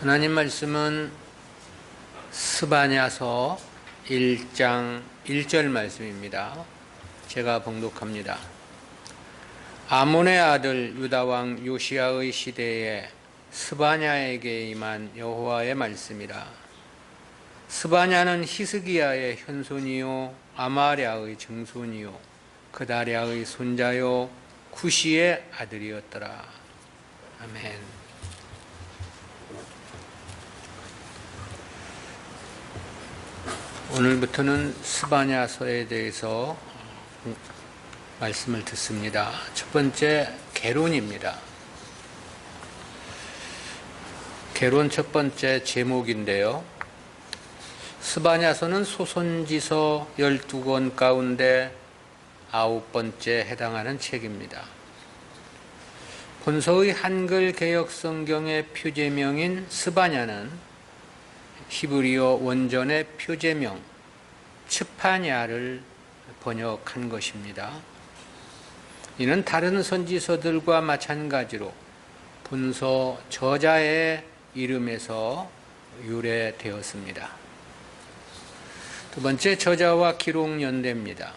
하나님 말씀은 스바냐서 1장 1절 말씀입니다. 제가 봉독합니다. 아몬의 아들 유다왕 요시야의 시대에 스바냐에게 임한 여호와의 말씀이라. 스바냐는 히스기야의 현손이요 아마랴의 증손이요 그다랴의 손자요 쿠시의 아들이었더라. 아멘. 오늘부터는 스바냐서에 대해서 말씀을 듣습니다. 첫 번째 계론입니다. 계론 첫 번째 제목인데요. 스바냐서는 소선지서 12권 가운데 9번째 해당하는 책입니다. 본서의 한글 개역 성경의 표제명인 스바냐는 히브리어 원전의 표제명 츠파냐를 번역한 것입니다. 이는 다른 선지서들과 마찬가지로 본서 저자의 이름에서 유래되었습니다. 두 번째, 저자와 기록 연대입니다.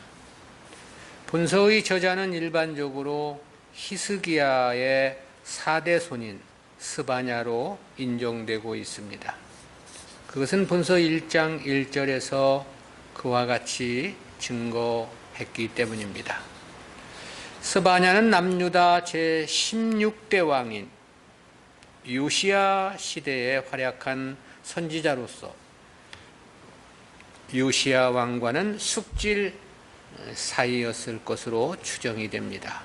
본서의 저자는 일반적으로 히스기야의 4대 손인 스바냐로 인정되고 있습니다. 그것은 본서 1장 1절에서 그와 같이 증거했기 때문입니다. 스바냐는 남유다 제16대 왕인 요시야 시대에 활약한 선지자로서 요시야 왕과는 숙질 사이였을 것으로 추정이 됩니다.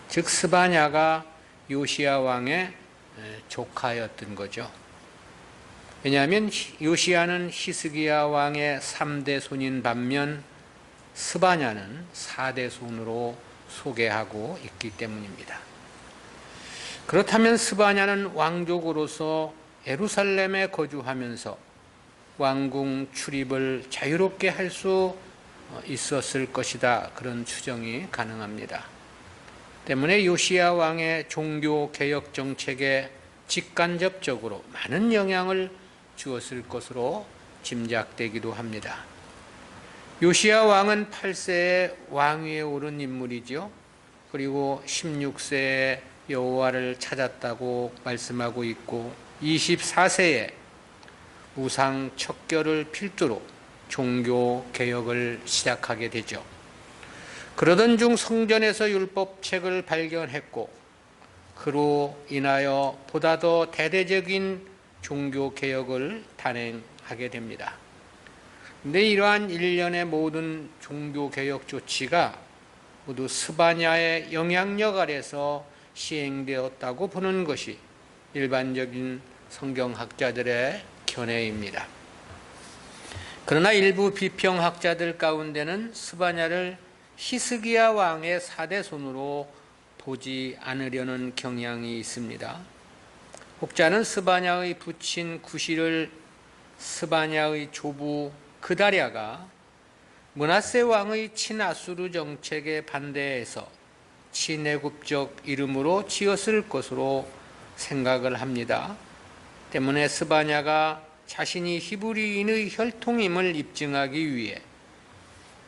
즉 스바냐가 요시야 왕의 조카였던 거죠. 왜냐하면 요시야는 히스기야 왕의 3대 손인 반면 스바냐는 4대 손으로 소개하고 있기 때문입니다. 그렇다면 스바냐는 왕족으로서 예루살렘에 거주하면서 왕궁 출입을 자유롭게 할 수 있었을 것이다. 그런 추정이 가능합니다. 때문에 요시야 왕의 종교 개혁 정책에 직간접적으로 많은 영향을 주었을 것으로 짐작되기도 합니다. 요시야 왕은 8세에 왕위에 오른 인물이죠. 그리고 16세에 여호와를 찾았다고 말씀하고 있고 24세에 우상 척결을 필두로 종교 개혁을 시작하게 되죠. 그러던 중 성전에서 율법책을 발견했고 그로 인하여 보다 더 대대적인 종교 개혁을 단행하게 됩니다. 그런데 이러한 일련의 모든 종교 개혁 조치가 모두 스바냐의 영향력 아래서 시행되었다고 보는 것이 일반적인 성경학자들의 견해입니다. 그러나 일부 비평학자들 가운데는 스바냐를 히스기야 왕의 4대 손으로 보지 않으려는 경향이 있습니다. 혹자는 스바냐의 부친 구시를 스바냐의 조부 그다랴가 므낫세 왕의 친아수르 정책에 반대해서 친애굽적 이름으로 지었을 것으로 생각을 합니다. 때문에 스바냐가 자신이 히브리인의 혈통임을 입증하기 위해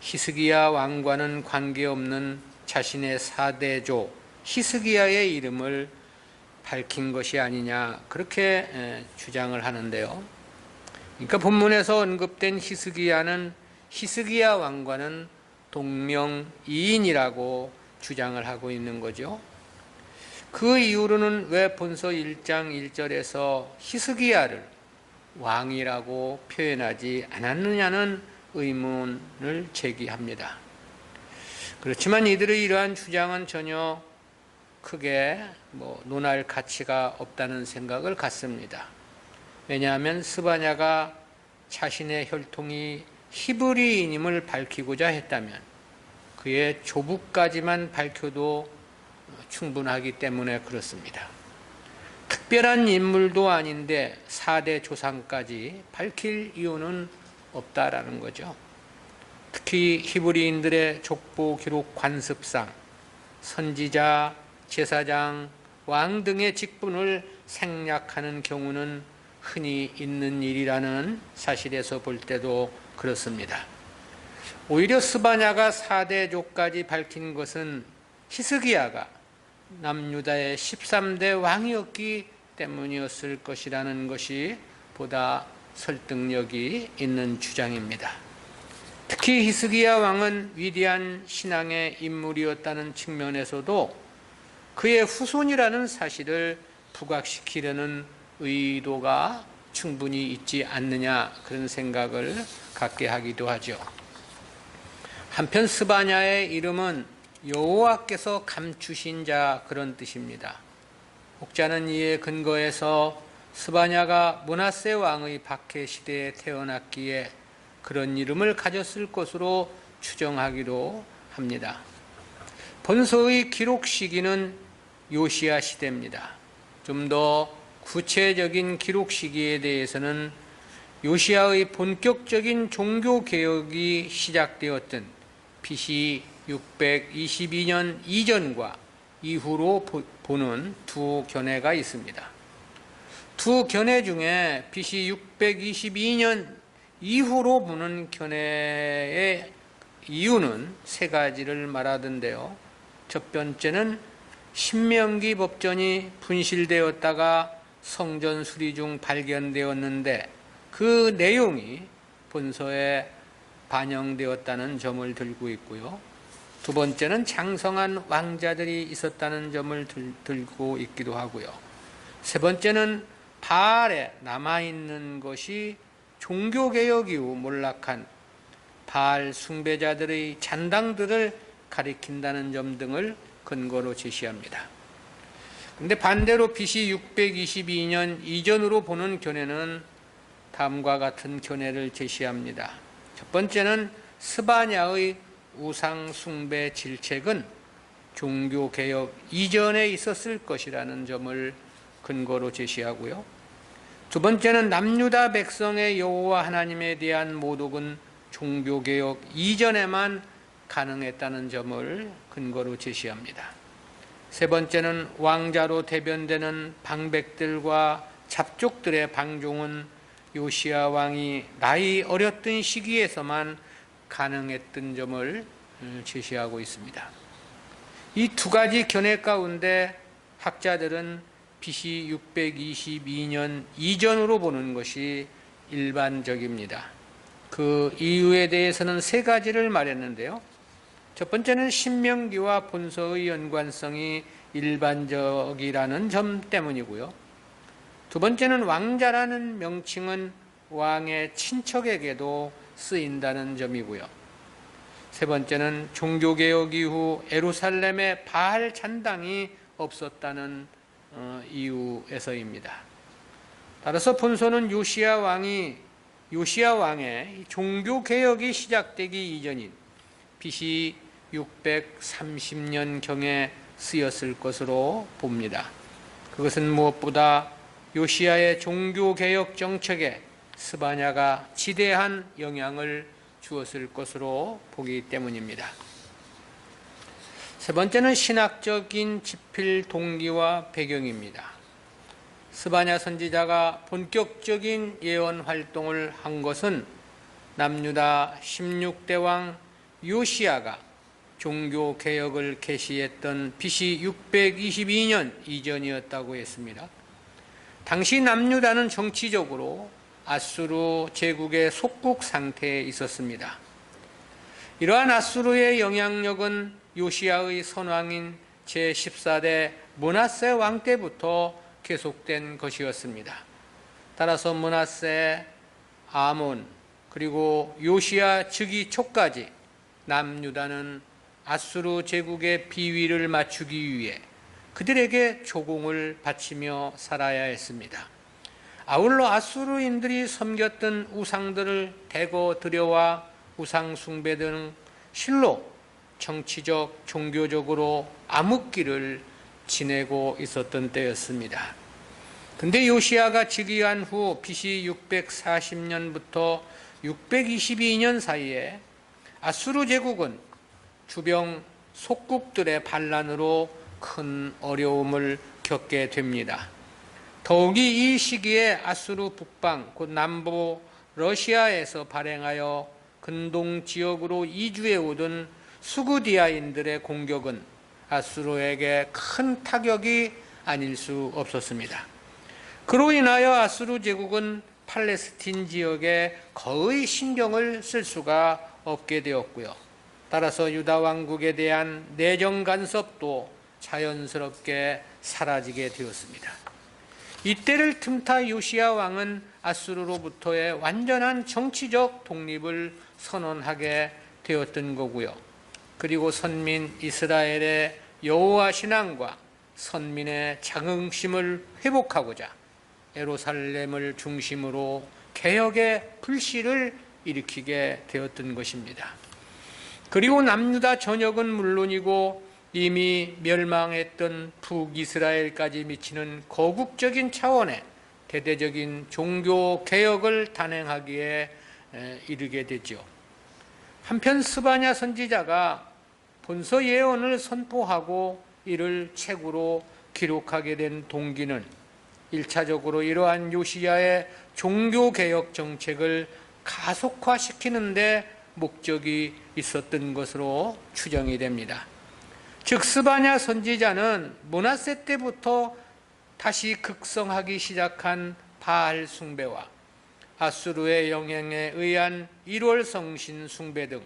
히스기야 왕과는 관계없는 자신의 4대조 히스기야의 이름을 밝힌 것이 아니냐 그렇게 주장을 하는데요. 그러니까 본문에서 언급된 히스기야는 히스기야 왕과는 동명이인이라고 주장을 하고 있는 거죠. 그 이후로는 왜 본서 1장 1절에서 히스기야를 왕이라고 표현하지 않았느냐는 의문을 제기합니다. 그렇지만 이들의 이러한 주장은 전혀 크게 논할 가치가 없다는 생각을 갖습니다. 왜냐하면 스바냐가 자신의 혈통이 히브리인임을 밝히고자 했다면 그의 조부까지만 밝혀도 충분하기 때문에 그렇습니다. 특별한 인물도 아닌데 4대 조상까지 밝힐 이유는 없다라는 거죠. 특히 히브리인들의 족보 기록 관습상 선지자, 제사장, 왕 등의 직분을 생략하는 경우는 흔히 있는 일이라는 사실에서 볼 때도 그렇습니다. 오히려 스바냐가 4대조까지 밝힌 것은 히스기야가 남유다의 13대 왕이었기 때문이었을 것이라는 것이 보다 설득력이 있는 주장입니다. 특히 히스기야 왕은 위대한 신앙의 인물이었다는 측면에서도 그의 후손이라는 사실을 부각시키려는 의도가 충분히 있지 않느냐, 그런 생각을 갖게 하기도 하죠. 한편 스바냐의 이름은 여호와께서 감추신 자, 그런 뜻입니다. 혹자는 이에 근거해서 스바냐가 므낫세 왕의 박해 시대에 태어났기에 그런 이름을 가졌을 것으로 추정하기도 합니다. 본서의 기록 시기는 요시야 시대입니다. 좀 더 구체적인 기록 시기에 대해서는 요시야의 본격적인 종교개혁이 시작되었던 BC 622년 이전과 이후로 보는 두 견해가 있습니다. 두 견해 중에 BC 622년 이후로 보는 견해의 이유는 세 가지를 말하던데요. 첫 번째는 신명기 법전이 분실되었다가 성전 수리 중 발견되었는데 그 내용이 본서에 반영되었다는 점을 들고 있고요. 두 번째는 장성한 왕자들이 있었다는 점을 들고 있기도 하고요. 세 번째는 바알에 남아있는 것이 종교개혁 이후 몰락한 바알 숭배자들의 잔당들을 가리킨다는 점 등을 근거로 제시합니다. 그런데 반대로 BC 622년 이전으로 보는 견해는 다음과 같은 견해를 제시합니다. 첫 번째는 스바냐의 우상 숭배 질책은 종교개혁 이전에 있었을 것이라는 점을 근거로 제시하고요. 두 번째는 남유다 백성의 여호와 하나님에 대한 모독은 종교개혁 이전에만 가능했다는 점을 근거로 제시합니다. 세 번째는 왕자로 대변되는 방백들과 잡족들의 방종은 요시야 왕이 나이 어렸던 시기에서만 가능했던 점을 제시하고 있습니다. 이 두 가지 견해 가운데 학자들은 BC 622년 이전으로 보는 것이 일반적입니다. 그 이유에 대해서는 세 가지를 말했는데요. 첫 번째는 신명기와 본서의 연관성이 일반적이라는 점 때문이고요. 두 번째는 왕자라는 명칭은 왕의 친척에게도 쓰인다는 점이고요. 세 번째는 종교개혁 이후 예루살렘에 바알 잔당이 없었다는 이유에서입니다. 따라서 본서는 요시야 왕의 종교개혁이 시작되기 이전인 BC 630년경에 쓰였을 것으로 봅니다. 그것은 무엇보다 요시야의 종교개혁 정책에 스바냐가 지대한 영향을 주었을 것으로 보기 때문입니다. 세 번째는 신학적인 지필 동기와 배경입니다. 스바냐 선지자가 본격적인 예언 활동을 한 것은 남유다 16대 왕 요시야가 종교개혁을 개시했던 BC 622년 이전이었다고 했습니다. 당시 남유다는 정치적으로 아수르 제국의 속국 상태에 있었습니다. 이러한 아수르의 영향력은 요시야의 선왕인 제14대 므낫세 왕 때부터 계속된 것이었습니다. 따라서 므낫세, 아몬, 그리고 요시야 즉위 초까지 남유다는 아수르 제국의 비위를 맞추기 위해 그들에게 조공을 바치며 살아야 했습니다. 아울러 아수르인들이 섬겼던 우상들을 대거 들여와 우상 숭배 등 실로 정치적, 종교적으로 암흑기를 지내고 있었던 때였습니다. 근데 요시야가 즉위한 후 BC 640년부터 622년 사이에 아수르 제국은 주변 속국들의 반란으로 큰 어려움을 겪게 됩니다. 더욱이 이 시기에 아수르 북방 곧 남부 러시아에서 발행하여 근동 지역으로 이주해 오던 수구디아인들의 공격은 아수르에게 큰 타격이 아닐 수 없었습니다. 그로 인하여 아수르 제국은 팔레스틴 지역에 거의 신경을 쓸 수가 없게 되었고요. 따라서 유다 왕국에 대한 내정 간섭도 자연스럽게 사라지게 되었습니다. 이때를 틈타 요시야 왕은 아수르로부터의 완전한 정치적 독립을 선언하게 되었던 거고요. 그리고 선민 이스라엘의 여호와 신앙과 선민의 자긍심을 회복하고자 예루살렘을 중심으로 개혁의 불씨를 일으키게 되었던 것입니다. 그리고 남유다 전역은 물론이고 이미 멸망했던 북이스라엘까지 미치는 거국적인 차원의 대대적인 종교 개혁을 단행하기에 이르게 되죠. 한편 스바냐 선지자가 본서 예언을 선포하고 이를 책으로 기록하게 된 동기는 1차적으로 이러한 요시야의 종교개혁 정책을 가속화시키는 데 목적이 있었던 것으로 추정이 됩니다. 즉 스바냐 선지자는 므낫세 때부터 다시 극성하기 시작한 바알 숭배와 아수르의 영향에 의한 1월 성신 숭배 등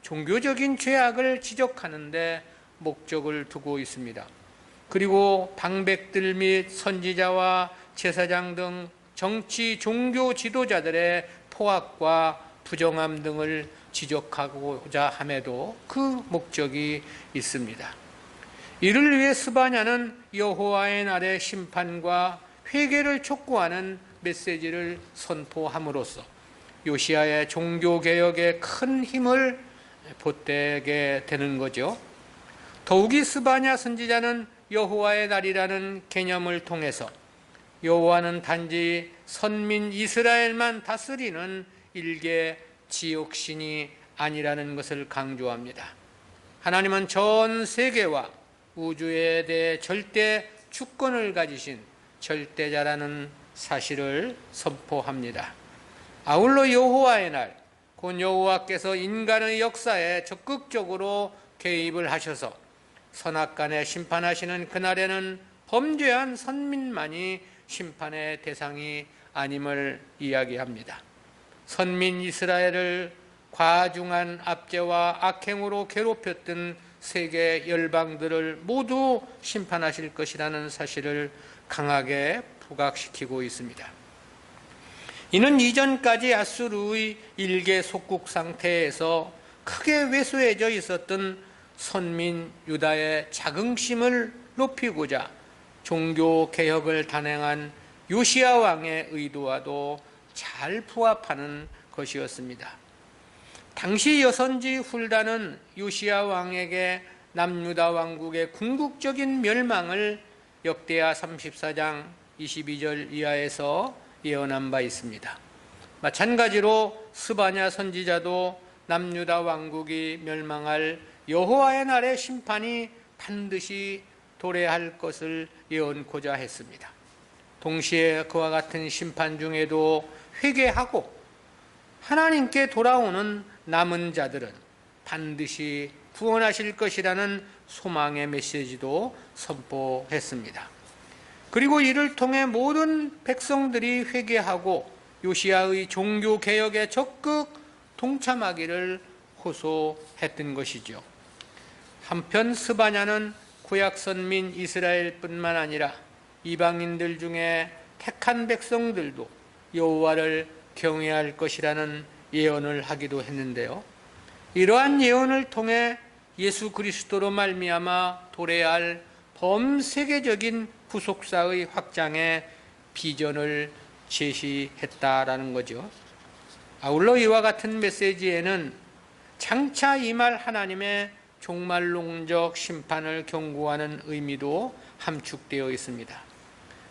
종교적인 죄악을 지적하는 데 목적을 두고 있습니다. 그리고 방백들 및 선지자와 제사장 등 정치 종교 지도자들의 포악과 부정함 등을 지적하고자 함에도 그 목적이 있습니다. 이를 위해 스바냐는 여호와의 날의 심판과 회개를 촉구하는 메시지를 선포함으로써 요시야의 종교개혁에 큰 힘을 보태게 되는 거죠. 더욱이 스바냐 선지자는 여호와의 날이라는 개념을 통해서 여호와는 단지 선민 이스라엘만 다스리는 일개 지옥신이 아니라는 것을 강조합니다. 하나님은 전 세계와 우주에 대해 절대 주권을 가지신 절대자라는 사실을 선포합니다. 아울러 여호와의 날, 곧 여호와께서 인간의 역사에 적극적으로 개입을 하셔서 선악간에 심판하시는 그날에는 범죄한 선민만이 심판의 대상이 아님을 이야기합니다. 선민 이스라엘을 과중한 압제와 악행으로 괴롭혔던 세계 열방들을 모두 심판하실 것이라는 사실을 강하게 부각시키고 있습니다. 이는 이전까지 아수르의 일개 속국 상태에서 크게 왜소해져 있었던 선민 유다의 자긍심을 높이고자 종교 개혁을 단행한 요시야 왕의 의도와도 잘 부합하는 것이었습니다. 당시 여선지 훌다는 요시야 왕에게 남유다 왕국의 궁극적인 멸망을 역대하 34장 22절 이하에서 예언한 바 있습니다. 마찬가지로 스바냐 선지자도 남유다 왕국이 멸망할 여호와의 날의 심판이 반드시 도래할 것을 예언코자 했습니다. 동시에 그와 같은 심판 중에도 회개하고 하나님께 돌아오는 남은 자들은 반드시 구원하실 것이라는 소망의 메시지도 선포했습니다. 그리고 이를 통해 모든 백성들이 회개하고 요시야의 종교개혁에 적극 동참하기를 호소했던 것이죠. 한편 스바냐는 구약선민 이스라엘뿐만 아니라 이방인들 중에 택한 백성들도 여호와를 경외할 것이라는 예언을 하기도 했는데요. 이러한 예언을 통해 예수 그리스도로 말미암아 도래할 범세계적인 구속사의 확장의 비전을 제시했다라는 거죠. 아울러 이와 같은 메시지에는 장차 임할 하나님의 종말론적 심판을 경고하는 의미도 함축되어 있습니다.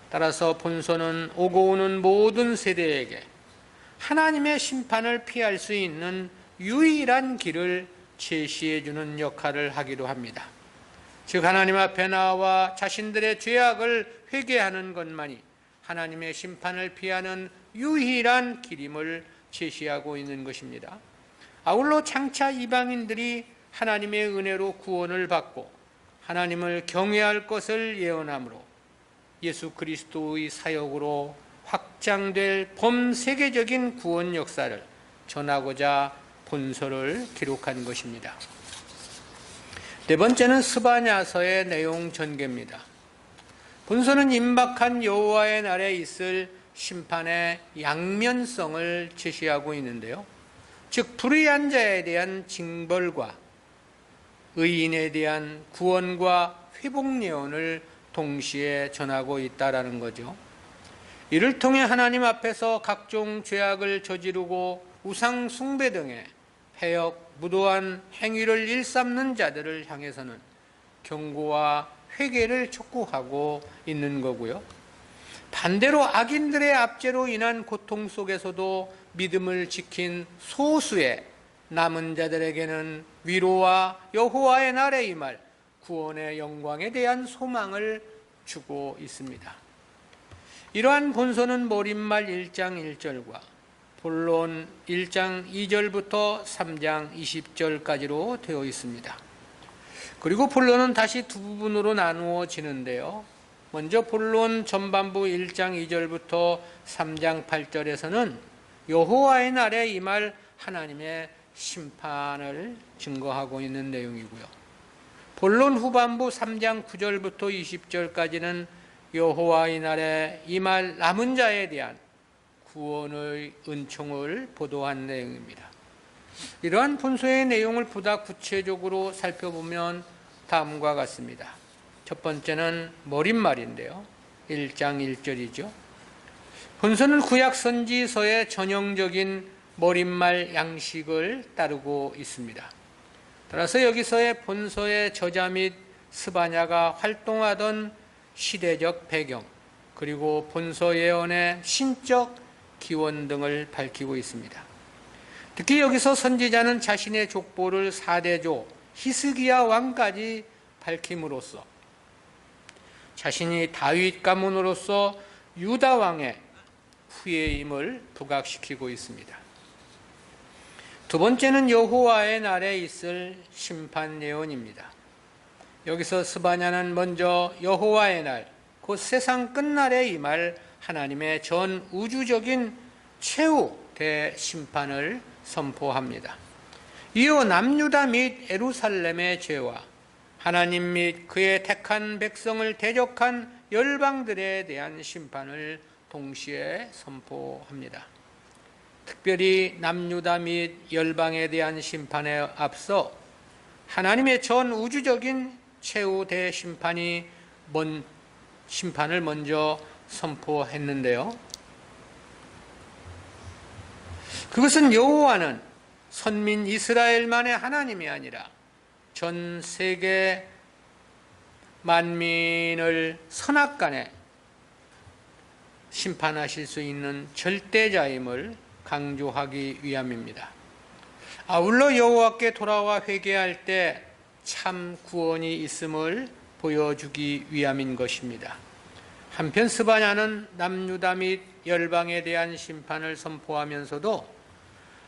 따라서 본서는 오고 오는 모든 세대에게 하나님의 심판을 피할 수 있는 유일한 길을 제시해 주는 역할을 하기도 합니다. 즉 하나님 앞에 나와 자신들의 죄악을 회개하는 것만이 하나님의 심판을 피하는 유일한 길임을 제시하고 있는 것입니다. 아울러 장차 이방인들이 하나님의 은혜로 구원을 받고 하나님을 경외할 것을 예언하므로 예수 그리스도의 사역으로 확장될 범세계적인 구원 역사를 전하고자 본서를 기록한 것입니다. 네 번째는 스바냐서의 내용 전개입니다. 본서는 임박한 여호와의 날에 있을 심판의 양면성을 제시하고 있는데요. 즉 불의한 자에 대한 징벌과 의인에 대한 구원과 회복 예언을 동시에 전하고 있다라는 거죠. 이를 통해 하나님 앞에서 각종 죄악을 저지르고 우상 숭배 등의 패역, 무도한 행위를 일삼는 자들을 향해서는 경고와 회개를 촉구하고 있는 거고요. 반대로 악인들의 압제로 인한 고통 속에서도 믿음을 지킨 소수의 남은 자들에게는 위로와 여호와의 날에 임할 구원의 영광에 대한 소망을 주고 있습니다. 이러한 본서는 머릿말 1장 1절과 본론 1장 2절부터 3장 20절까지로 되어 있습니다. 그리고 본론은 다시 두 부분으로 나누어지는데요. 먼저 본론 전반부 1장 2절부터 3장 8절에서는 여호와의 날에 임할 하나님의 심판을 증거하고 있는 내용이고요. 본론 후반부 3장 9절부터 20절까지는 여호와의 날에 임할 남은 자에 대한 구원의 은총을 보도한 내용입니다. 이러한 본서의 내용을 보다 구체적으로 살펴보면 다음과 같습니다. 첫 번째는 머릿말인데요. 1장 1절이죠. 본서는 구약 선지서의 전형적인 머릿말 양식을 따르고 있습니다. 따라서 여기서의 본서의 저자 및 스바냐가 활동하던 시대적 배경, 그리고 본서 예언의 신적 기원 등을 밝히고 있습니다. 특히 여기서 선지자는 자신의 족보를 4대조 히스기야 왕까지 밝힘으로써 자신이 다윗 가문으로서 유다 왕의 후예임을 부각시키고 있습니다. 두 번째는 여호와의 날에 있을 심판 예언입니다. 여기서 스바냐는 먼저 여호와의 날, 곧 세상 끝날에 임할 하나님의 전 우주적인 최후 대심판을 선포합니다. 이어 남유다 및 예루살렘의 죄와 하나님 및 그의 택한 백성을 대적한 열방들에 대한 심판을 동시에 선포합니다. 특별히 남유다 및 열방에 대한 심판에 앞서 하나님의 전 우주적인 최후 대심판을 먼저 선포했는데요. 그것은 여호와는 선민 이스라엘만의 하나님이 아니라 전 세계 만민을 선악간에 심판하실 수 있는 절대자임을 강조하기 위함입니다. 아울러 여호와께 돌아와 회개할 때 참 구원이 있음을 보여주기 위함인 것입니다. 한편 스바냐는 남유다 및 열방에 대한 심판을 선포하면서도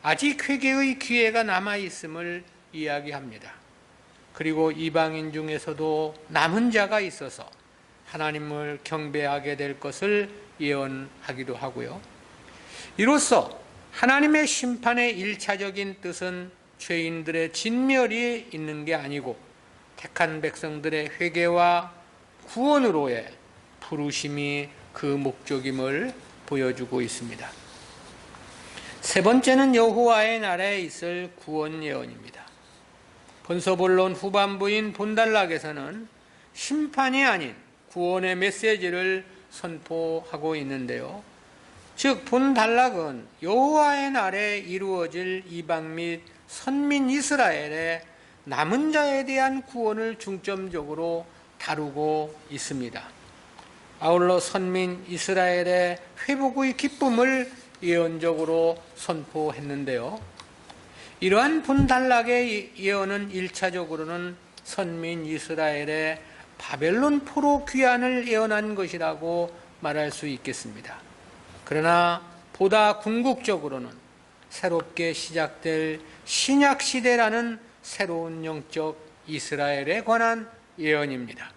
아직 회개의 기회가 남아있음을 이야기합니다. 그리고 이방인 중에서도 남은 자가 있어서 하나님을 경배하게 될 것을 예언하기도 하고요. 이로써 하나님의 심판의 1차적인 뜻은 죄인들의 진멸이 있는 게 아니고 택한 백성들의 회개와 구원으로의 부르심이 그 목적임을 보여주고 있습니다. 세 번째는 여호와의 날에 있을 구원 예언입니다. 본서 본론 후반부인 본단락에서는 심판이 아닌 구원의 메시지를 선포하고 있는데요. 즉 본단락은 여호와의 날에 이루어질 이방 및 선민 이스라엘의 남은 자에 대한 구원을 중점적으로 다루고 있습니다. 아울러 선민 이스라엘의 회복의 기쁨을 예언적으로 선포했는데요. 이러한 본단락의 예언은 1차적으로는 선민 이스라엘의 바벨론 포로 귀환을 예언한 것이라고 말할 수 있겠습니다. 그러나 보다 궁극적으로는 새롭게 시작될 신약시대라는 새로운 영적 이스라엘에 관한 예언입니다.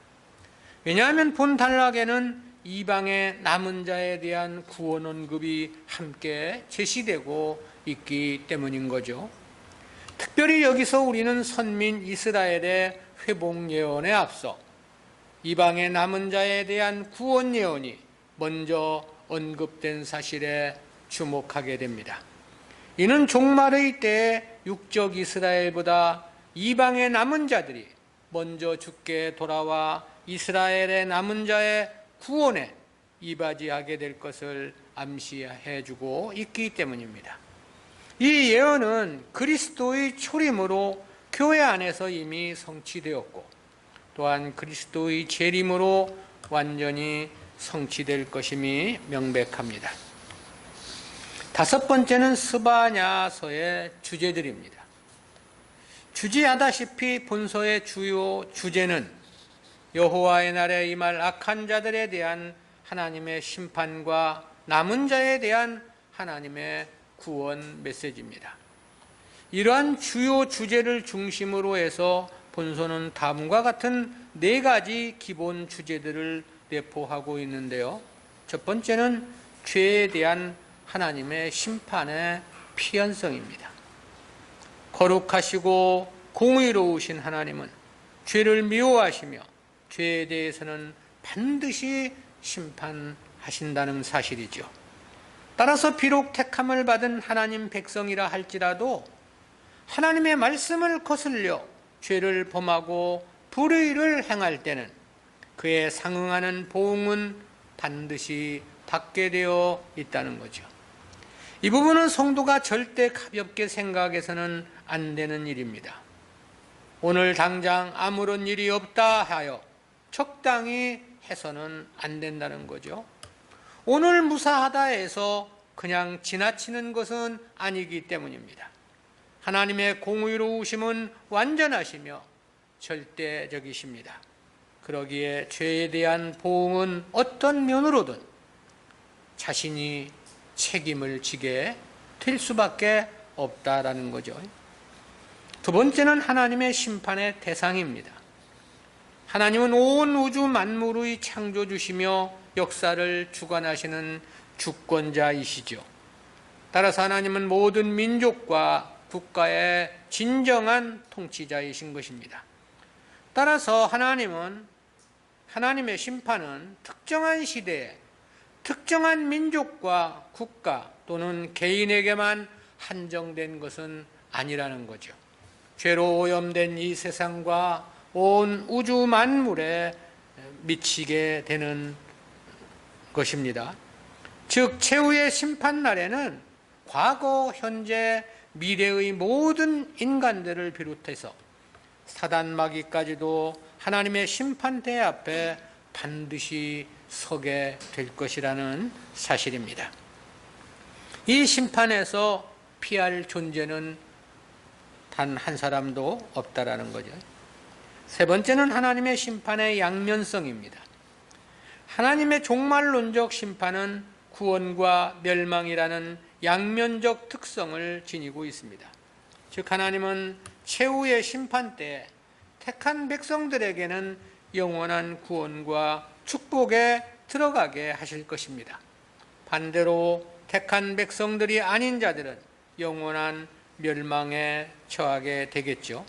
왜냐하면 본 단락에는 이방의 남은 자에 대한 구원 언급이 함께 제시되고 있기 때문인 거죠. 특별히 여기서 우리는 선민 이스라엘의 회복 예언에 앞서 이방의 남은 자에 대한 구원 예언이 먼저 언급된 사실에 주목하게 됩니다. 이는 종말의 때에 육적 이스라엘보다 이방의 남은 자들이 먼저 주께 돌아와 이스라엘의 남은 자의 구원에 이바지하게 될 것을 암시해 주고 있기 때문입니다. 이 예언은 그리스도의 초림으로 교회 안에서 이미 성취되었고 또한 그리스도의 재림으로 완전히 성취될 것임이 명백합니다. 다섯 번째는 스바냐서의 주제들입니다. 주지하다시피 본서의 주요 주제는 여호와의 날에 임할 악한 자들에 대한 하나님의 심판과 남은 자에 대한 하나님의 구원 메시지입니다. 이러한 주요 주제를 중심으로 해서 본서는 다음과 같은 네 가지 기본 주제들을 내포하고 있는데요. 첫 번째는 죄에 대한 하나님의 심판의 필연성입니다. 거룩하시고 공의로우신 하나님은 죄를 미워하시며 죄에 대해서는 반드시 심판하신다는 사실이죠. 따라서 비록 택함을 받은 하나님 백성이라 할지라도 하나님의 말씀을 거슬려 죄를 범하고 불의를 행할 때는 그에 상응하는 보응은 반드시 받게 되어 있다는 거죠. 이 부분은 성도가 절대 가볍게 생각해서는 안 되는 일입니다. 오늘 당장 아무런 일이 없다 하여 적당히 해서는 안 된다는 거죠. 오늘 무사하다 해서 그냥 지나치는 것은 아니기 때문입니다. 하나님의 공의로우심은 완전하시며 절대적이십니다. 그러기에 죄에 대한 보응은 어떤 면으로든 자신이 책임을 지게 될 수밖에 없다라는 거죠. 두 번째는 하나님의 심판의 대상입니다. 하나님은 온 우주 만물의 창조주시며 역사를 주관하시는 주권자이시죠. 따라서 하나님은 모든 민족과 국가의 진정한 통치자이신 것입니다. 따라서 하나님의 심판은 특정한 시대에 특정한 민족과 국가 또는 개인에게만 한정된 것은 아니라는 거죠. 죄로 오염된 이 세상과 온 우주 만물에 미치게 되는 것입니다. 즉 최후의 심판날에는 과거, 현재, 미래의 모든 인간들을 비롯해서 사단 마귀까지도 하나님의 심판대 앞에 반드시 서게 될 것이라는 사실입니다. 이 심판에서 피할 존재는 단 한 사람도 없다라는 거죠. 세 번째는 하나님의 심판의 양면성입니다. 하나님의 종말론적 심판은 구원과 멸망이라는 양면적 특성을 지니고 있습니다. 즉 하나님은 최후의 심판 때 택한 백성들에게는 영원한 구원과 축복에 들어가게 하실 것입니다. 반대로 택한 백성들이 아닌 자들은 영원한 멸망에 처하게 되겠죠.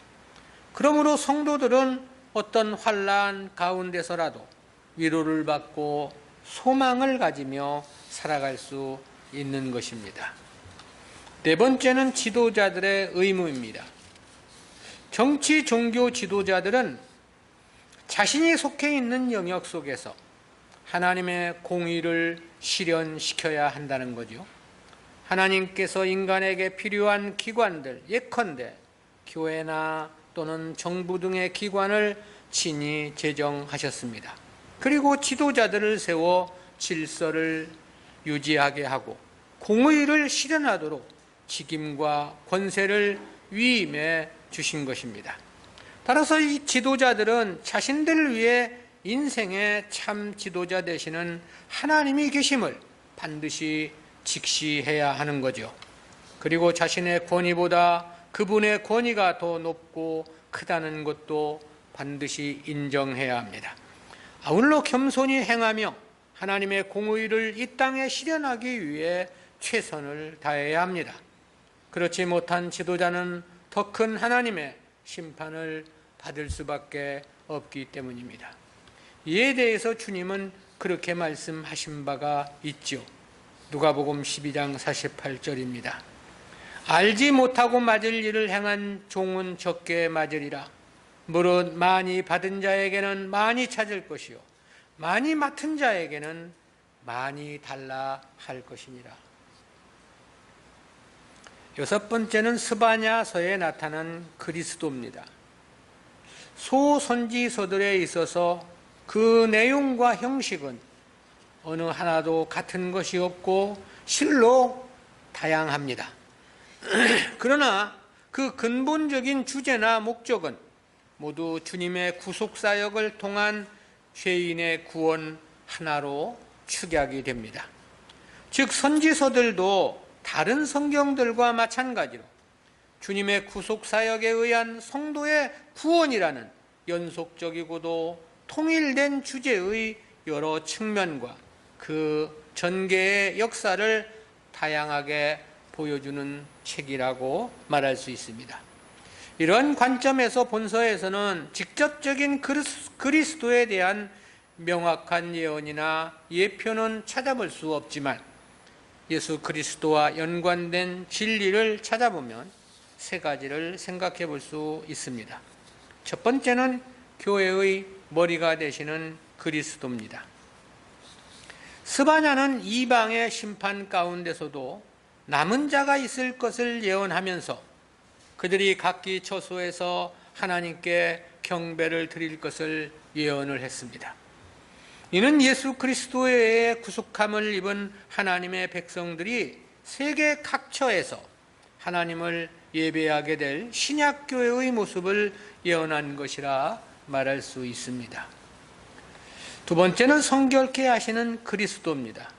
그러므로 성도들은 어떤 환난 가운데서라도 위로를 받고 소망을 가지며 살아갈 수 있는 것입니다. 네 번째는 지도자들의 의무입니다. 정치, 종교 지도자들은 자신이 속해 있는 영역 속에서 하나님의 공의를 실현시켜야 한다는 거죠. 하나님께서 인간에게 필요한 기관들, 예컨대 교회나 또는 정부 등의 기관을 친히 제정하셨습니다. 그리고 지도자들을 세워 질서를 유지하게 하고 공의를 실현하도록 직임과 권세를 위임해 주신 것입니다. 따라서 이 지도자들은 자신들을 위해 인생의 참 지도자 되시는 하나님이 계심을 반드시 직시해야 하는 거죠. 그리고 자신의 권위보다 그분의 권위가 더 높고 크다는 것도 반드시 인정해야 합니다. 아울러 겸손히 행하며 하나님의 공의를 이 땅에 실현하기 위해 최선을 다해야 합니다. 그렇지 못한 지도자는 더 큰 하나님의 심판을 받을 수밖에 없기 때문입니다. 이에 대해서 주님은 그렇게 말씀하신 바가 있죠. 누가복음 12장 48절입니다. 알지 못하고 맞을 일을 행한 종은 적게 맞으리라. 무릇 많이 받은 자에게는 많이 찾을 것이요 많이 맡은 자에게는 많이 달라 할 것이니라. 여섯 번째는 스바냐서에 나타난 그리스도입니다. 소선지서들에 있어서 그 내용과 형식은 어느 하나도 같은 것이 없고 실로 다양합니다. 그러나 그 근본적인 주제나 목적은 모두 주님의 구속사역을 통한 죄인의 구원 하나로 축약이 됩니다. 즉 선지서들도 다른 성경들과 마찬가지로 주님의 구속사역에 의한 성도의 구원이라는 연속적이고도 통일된 주제의 여러 측면과 그 전개의 역사를 다양하게 보여주는 책이라고 말할 수 있습니다. 이런 관점에서 본서에서는 직접적인 그리스도에 대한 명확한 예언이나 예표는 찾아볼 수 없지만 예수 그리스도와 연관된 진리를 찾아보면 세 가지를 생각해 볼 수 있습니다. 첫 번째는 교회의 머리가 되시는 그리스도입니다. 스바냐는 이방의 심판 가운데서도 남은 자가 있을 것을 예언하면서 그들이 각기 처소에서 하나님께 경배를 드릴 것을 예언을 했습니다. 이는 예수 그리스도의 구속함을 입은 하나님의 백성들이 세계 각처에서 하나님을 예배하게 될 신약교회의 모습을 예언한 것이라 말할 수 있습니다. 두 번째는 성결케 하시는 그리스도입니다.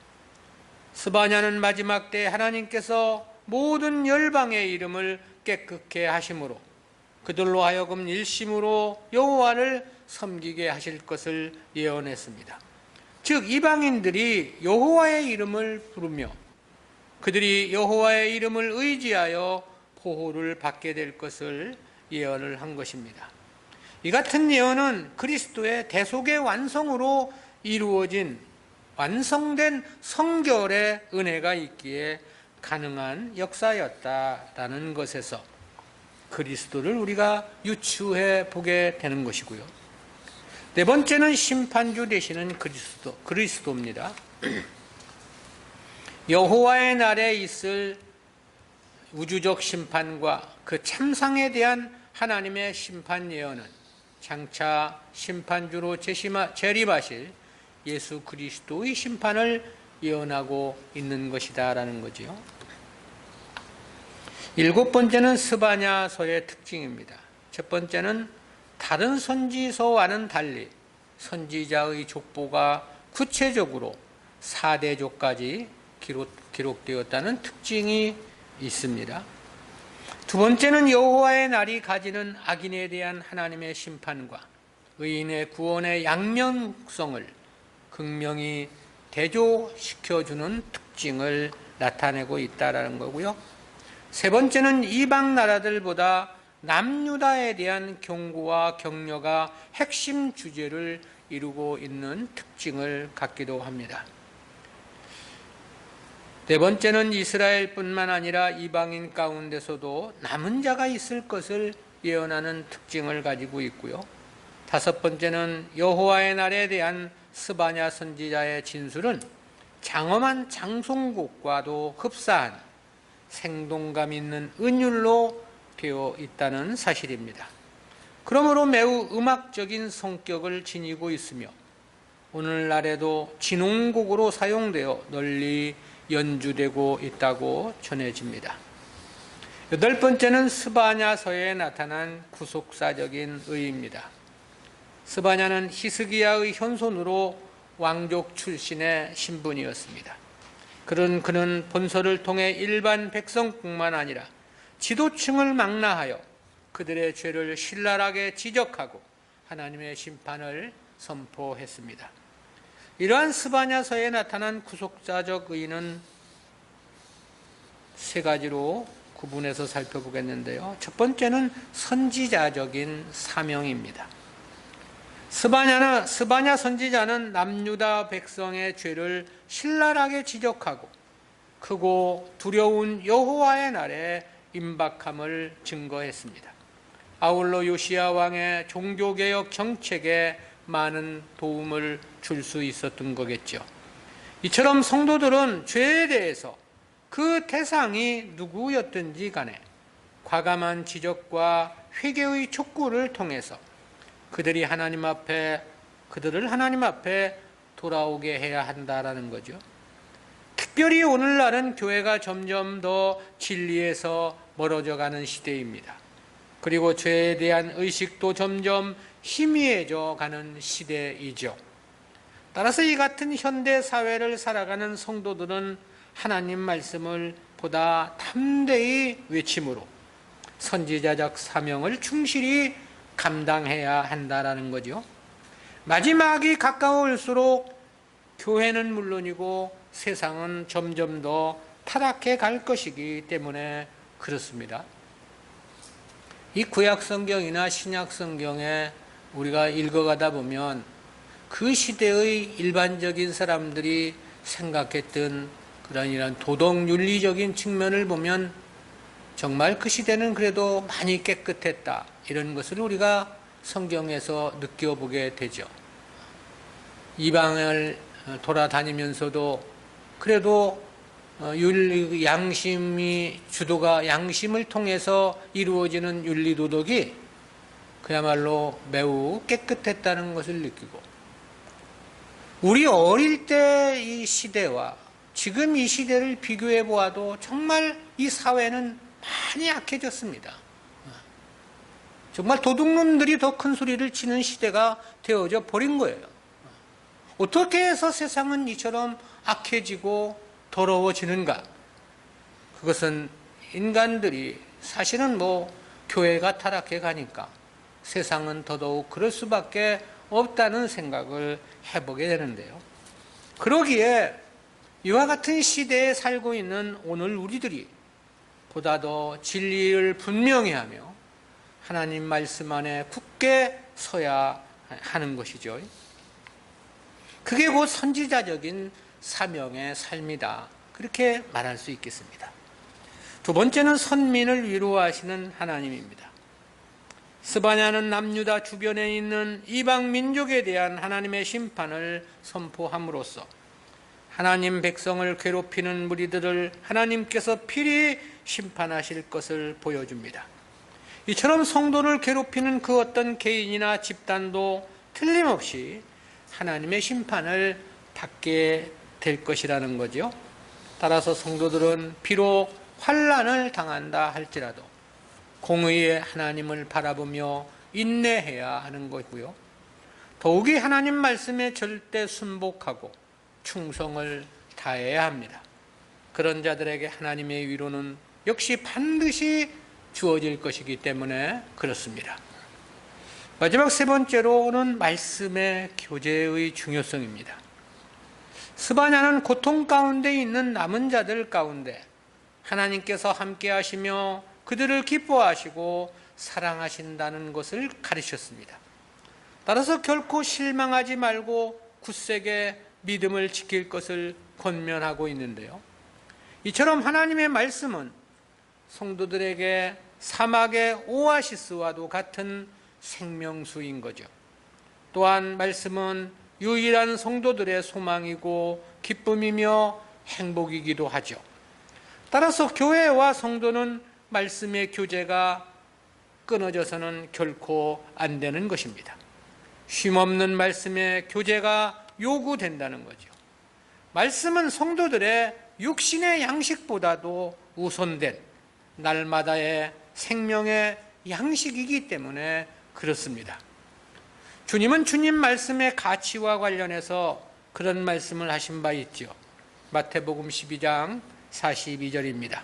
스바냐는 마지막 때 하나님께서 모든 열방의 이름을 깨끗게 하심으로 그들로 하여금 일심으로 여호와를 섬기게 하실 것을 예언했습니다. 즉 이방인들이 여호와의 이름을 부르며 그들이 여호와의 이름을 의지하여 보호를 받게 될 것을 예언을 한 것입니다. 이 같은 예언은 그리스도의 대속의 완성으로 이루어진 완성된 성결의 은혜가 있기에 가능한 역사였다라는 것에서 그리스도를 우리가 유추해 보게 되는 것이고요. 네 번째는 심판주 되시는 그리스도입니다. 여호와의 날에 있을 우주적 심판과 그 참상에 대한 하나님의 심판 예언은 장차 심판주로 재림하실 예수 그리스도의 심판을 예언하고 있는 것이다라는 거지요. 일곱 번째는 스바냐서의 특징입니다. 첫 번째는 다른 선지서와는 달리 선지자의 족보가 구체적으로 4대족까지 기록되었다는 특징이 있습니다. 두 번째는 여호와의 날이 가지는 악인에 대한 하나님의 심판과 의인의 구원의 양면성을 극명히 대조시켜주는 특징을 나타내고 있다는 거고요. 세 번째는 이방 나라들보다 남유다에 대한 경고와 격려가 핵심 주제를 이루고 있는 특징을 갖기도 합니다. 네 번째는 이스라엘뿐만 아니라 이방인 가운데서도 남은 자가 있을 것을 예언하는 특징을 가지고 있고요. 다섯 번째는 여호와의 날에 대한 스바냐 선지자의 진술은 장엄한 장송곡과도 흡사한 생동감 있는 은율로 되어 있다는 사실입니다. 그러므로 매우 음악적인 성격을 지니고 있으며 오늘날에도 진홍곡으로 사용되어 널리 연주되고 있다고 전해집니다. 여덟 번째는 스바냐서에 나타난 구속사적인 의의입니다. 스바냐는 히스기야의 현손으로 왕족 출신의 신분이었습니다. 그는 본서를 통해 일반 백성뿐만 아니라 지도층을 망라하여 그들의 죄를 신랄하게 지적하고 하나님의 심판을 선포했습니다. 이러한 스바냐서에 나타난 구속사적 의의는 세 가지로 구분해서 살펴보겠는데요. 첫 번째는 선지자적인 사명입니다. 스바냐 선지자는 남유다 백성의 죄를 신랄하게 지적하고 크고 두려운 여호와의 날에 임박함을 증거했습니다. 아울러 요시야 왕의 종교개혁 정책에 많은 도움을 줄 수 있었던 거겠죠. 이처럼 성도들은 죄에 대해서 그 대상이 누구였든지 간에 과감한 지적과 회개의 촉구를 통해서 그들을 하나님 앞에 돌아오게 해야 한다라는 거죠. 특별히 오늘날은 교회가 점점 더 진리에서 멀어져가는 시대입니다. 그리고 죄에 대한 의식도 점점 희미해져 가는 시대이죠. 따라서 이 같은 현대 사회를 살아가는 성도들은 하나님 말씀을 보다 담대히 외침으로 선지자적 사명을 충실히 감당해야 한다라는 거죠. 마지막이 가까울수록 교회는 물론이고 세상은 점점 더 타락해 갈 것이기 때문에 그렇습니다. 이 구약 성경이나 신약 성경에 우리가 읽어가다 보면 그 시대의 일반적인 사람들이 생각했던 그런 이런 도덕 윤리적인 측면을 보면 정말 그 시대는 그래도 많이 깨끗했다, 이런 것을 우리가 성경에서 느껴보게 되죠. 이방을 돌아다니면서도 그래도 양심을 통해서 이루어지는 윤리도덕이 그야말로 매우 깨끗했다는 것을 느끼고, 우리 어릴 때 이 시대와 지금 이 시대를 비교해 보아도 정말 이 사회는 많이 약해졌습니다. 정말 도둑놈들이 더 큰 소리를 치는 시대가 되어져 버린 거예요. 어떻게 해서 세상은 이처럼 악해지고 더러워지는가? 그것은 인간들이 사실은 교회가 타락해 가니까 세상은 더더욱 그럴 수밖에 없다는 생각을 해보게 되는데요. 그러기에 이와 같은 시대에 살고 있는 오늘 우리들이 보다 더 진리를 분명히 하며 하나님 말씀 안에 굳게 서야 하는 것이죠. 그게 곧 선지자적인 사명의 삶이다, 그렇게 말할 수 있겠습니다. 두 번째는 선민을 위로하시는 하나님입니다. 스바냐는 남유다 주변에 있는 이방 민족에 대한 하나님의 심판을 선포함으로써 하나님 백성을 괴롭히는 무리들을 하나님께서 필히 심판하실 것을 보여줍니다. 이처럼 성도를 괴롭히는 그 어떤 개인이나 집단도 틀림없이 하나님의 심판을 받게 될 것이라는 거죠. 따라서 성도들은 비록 환난을 당한다 할지라도 공의의 하나님을 바라보며 인내해야 하는 것이고요. 더욱이 하나님 말씀에 절대 순복하고 충성을 다해야 합니다. 그런 자들에게 하나님의 위로는 역시 반드시 주어질 것이기 때문에 그렇습니다. 마지막 세 번째로는 말씀의 교제의 중요성입니다. 스바냐는 고통 가운데 있는 남은 자들 가운데 하나님께서 함께 하시며 그들을 기뻐하시고 사랑하신다는 것을 가르쳤습니다. 따라서 결코 실망하지 말고 굳세게 믿음을 지킬 것을 권면하고 있는데요. 이처럼 하나님의 말씀은 성도들에게 사막의 오아시스와도 같은 생명수인 거죠. 또한 말씀은 유일한 성도들의 소망이고 기쁨이며 행복이기도 하죠. 따라서 교회와 성도는 말씀의 교제가 끊어져서는 결코 안 되는 것입니다. 쉼없는 말씀의 교제가 요구된다는 거죠. 말씀은 성도들의 육신의 양식보다도 우선된 날마다의 생명의 양식이기 때문에 그렇습니다. 주님은 주님 말씀의 가치와 관련해서 그런 말씀을 하신 바 있죠. 마태복음 12장 42절입니다.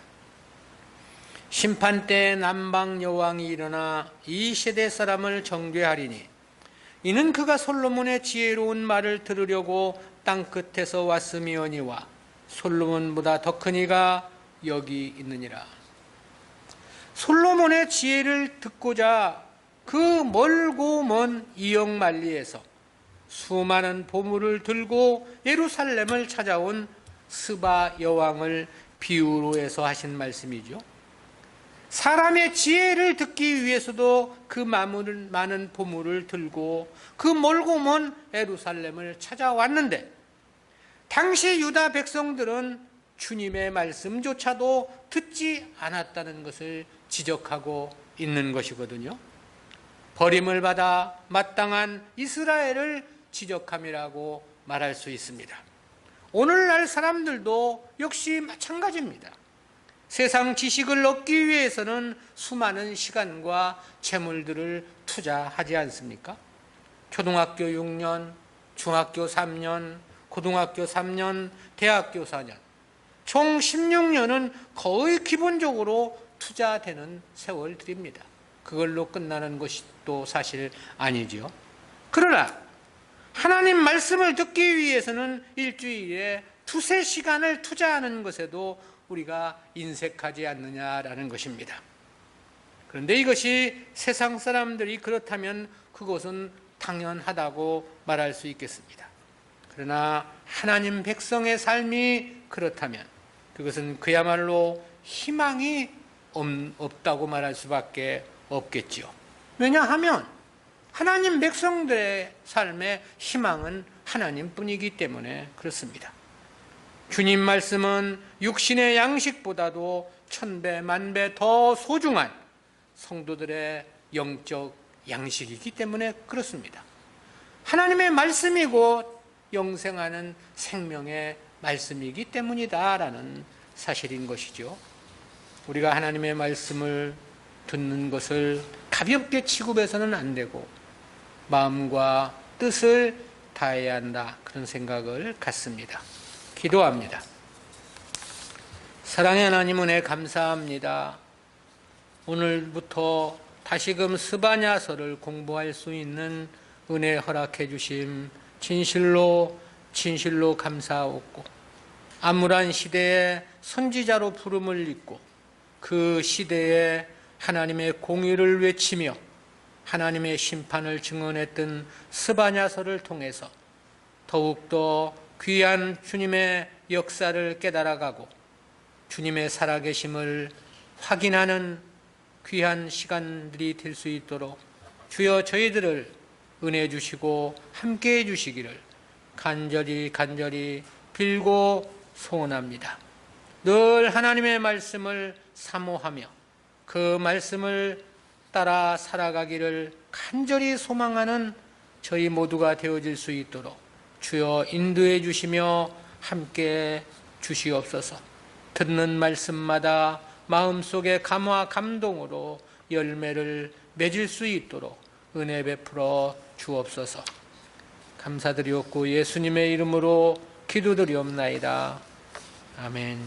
심판때 남방 여왕이 일어나 이 세대 사람을 정죄하리니 이는 그가 솔로몬의 지혜로운 말을 들으려고 땅끝에서 왔음이오니와 솔로몬보다 더 큰 이가 여기 있느니라. 솔로몬의 지혜를 듣고자 그 멀고 먼 이역만리에서 수많은 보물을 들고 예루살렘을 찾아온 스바 여왕을 비유로 해서 하신 말씀이죠. 사람의 지혜를 듣기 위해서도 그 많은 보물을 들고 그 멀고 먼 예루살렘을 찾아왔는데, 당시 유다 백성들은 주님의 말씀조차도 듣지 않았다는 것을 지적하고 있는 것이거든요. 버림을 받아 마땅한 이스라엘을 지적함이라고 말할 수 있습니다. 오늘날 사람들도 역시 마찬가지입니다. 세상 지식을 얻기 위해서는 수많은 시간과 재물들을 투자하지 않습니까? 초등학교 6년, 중학교 3년, 고등학교 3년, 대학교 4년, 총 16년은 거의 기본적으로 투자되는 세월들입니다. 그걸로 끝나는 것이 또 사실 아니죠. 그러나 하나님 말씀을 듣기 위해서는 일주일에 2-3시간을 투자하는 것에도 우리가 인색하지 않느냐라는 것입니다. 그런데 이것이 세상 사람들이 그렇다면 그것은 당연하다고 말할 수 있겠습니다. 그러나 하나님 백성의 삶이 그렇다면 그것은 그야말로 희망이 없다고 말할 수밖에 없겠지요. 왜냐하면 하나님 백성들의 삶의 희망은 하나님뿐이기 때문에 그렇습니다. 주님 말씀은 육신의 양식보다도 1000배, 10,000배 더 소중한 성도들의 영적 양식이기 때문에 그렇습니다. 하나님의 말씀이고 영생하는 생명의 말씀이기 때문이다라는 사실인 것이죠. 우리가 하나님의 말씀을 듣는 것을 가볍게 취급해서는 안 되고 마음과 뜻을 다해야 한다, 그런 생각을 갖습니다. 기도합니다. 사랑의 하나님, 은혜 감사합니다. 오늘부터 다시금 스바냐서를 공부할 수 있는 은혜 허락해 주심 진실로 감사하옵고, 암울한 시대에 선지자로 부름을 입고 그 시대에 하나님의 공의를 외치며 하나님의 심판을 증언했던 스바냐서를 통해서 더욱더 귀한 주님의 역사를 깨달아가고 주님의 살아계심을 확인하는 귀한 시간들이 될 수 있도록 주여 저희들을 은혜 주시고 함께해 주시기를 간절히 빌고 소원합니다. 늘 하나님의 말씀을 사모하며 그 말씀을 따라 살아가기를 간절히 소망하는 저희 모두가 되어질 수 있도록 주여 인도해 주시며 함께 주시옵소서. 듣는 말씀마다 마음속에 감화 감동으로 열매를 맺을 수 있도록 은혜 베풀어 주옵소서. 감사드리옵고 예수님의 이름으로 기도드리옵나이다. 아멘.